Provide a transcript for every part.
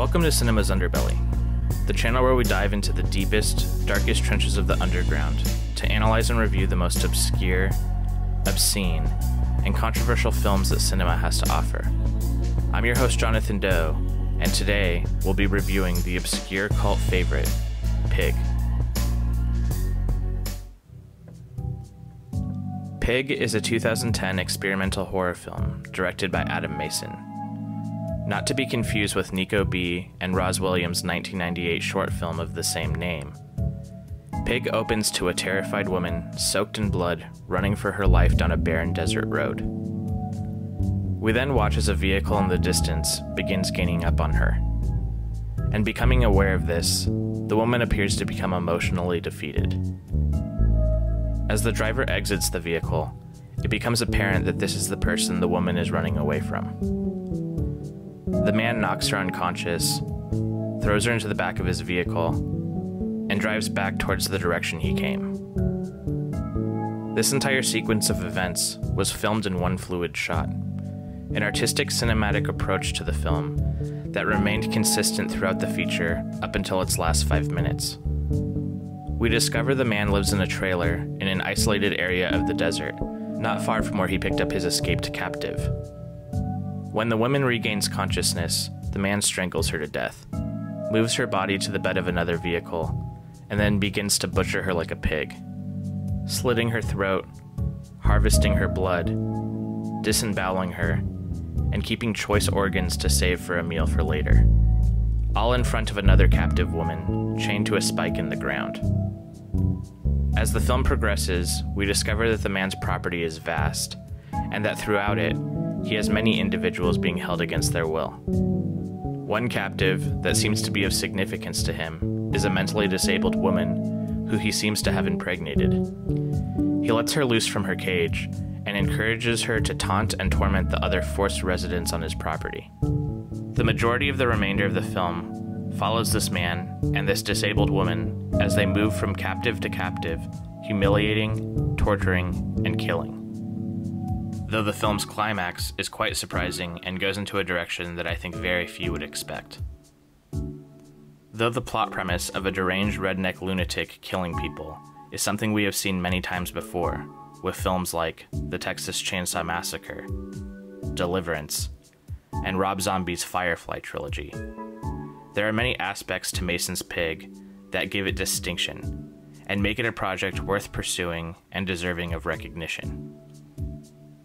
Welcome to Cinema's Underbelly, the channel where we dive into the deepest, darkest trenches of the underground to analyze and review the most obscure, obscene, and controversial films that cinema has to offer. I'm your host, Jonathan Doe, and today we'll be reviewing the obscure cult favorite, Pig. Pig is a 2010 experimental horror film directed by Adam Mason. Not to be confused with Nico B. and Roz Williams' 1998 short film of the same name. Pig opens to a terrified woman, soaked in blood, running for her life down a barren desert road. We then watch as a vehicle in the distance begins gaining up on her. And becoming aware of this, the woman appears to become emotionally defeated. As the driver exits the vehicle, it becomes apparent that this is the person the woman is running away from. The man knocks her unconscious, throws her into the back of his vehicle, and drives back towards the direction he came. This entire sequence of events was filmed in one fluid shot, an artistic cinematic approach to the film that remained consistent throughout the feature up until its last 5 minutes. We discover the man lives in a trailer in an isolated area of the desert, not far from where he picked up his escaped captive. When the woman regains consciousness, the man strangles her to death, moves her body to the bed of another vehicle, and then begins to butcher her like a pig, slitting her throat, harvesting her blood, disemboweling her, and keeping choice organs to save for a meal for later, all in front of another captive woman, chained to a spike in the ground. As the film progresses, we discover that the man's property is vast, and that throughout it, he has many individuals being held against their will. One captive that seems to be of significance to him is a mentally disabled woman who he seems to have impregnated. He lets her loose from her cage and encourages her to taunt and torment the other forced residents on his property. The majority of the remainder of the film follows this man and this disabled woman as they move from captive to captive, humiliating, torturing, and killing. Though the film's climax is quite surprising and goes into a direction that I think very few would expect. Though the plot premise of a deranged redneck lunatic killing people is something we have seen many times before, with films like The Texas Chainsaw Massacre, Deliverance, and Rob Zombie's Firefly trilogy, there are many aspects to Mason's Pig that give it distinction and make it a project worth pursuing and deserving of recognition.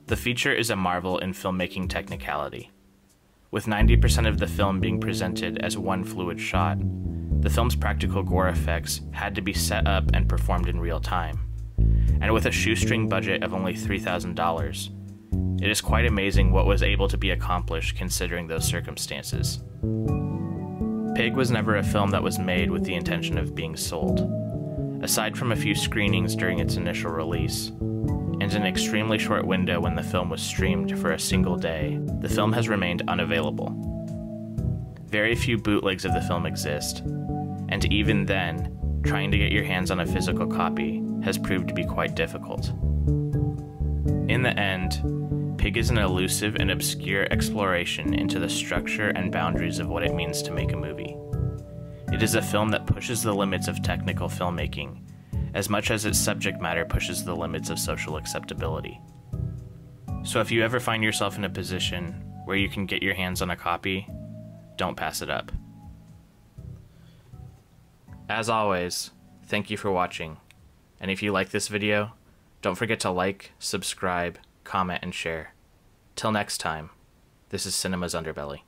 The feature is a marvel in filmmaking technicality. With 90% of the film being presented as one fluid shot, the film's practical gore effects had to be set up and performed in real time. And with a shoestring budget of only $3,000, it is quite amazing what was able to be accomplished considering those circumstances. Pig was never a film that was made with the intention of being sold. Aside from a few screenings during its initial release, and an extremely short window when the film was streamed for a single day, the film has remained unavailable. Very few bootlegs of the film exist, and even then, trying to get your hands on a physical copy has proved to be quite difficult. In the end, Pig is an elusive and obscure exploration into the structure and boundaries of what it means to make a movie. It is a film that pushes the limits of technical filmmaking, as much as its subject matter pushes the limits of social acceptability. So if you ever find yourself in a position where you can get your hands on a copy, don't pass it up. As always, thank you for watching, and if you like this video, don't forget to like, subscribe, comment, and share. Till next time, this is Cinema's Underbelly.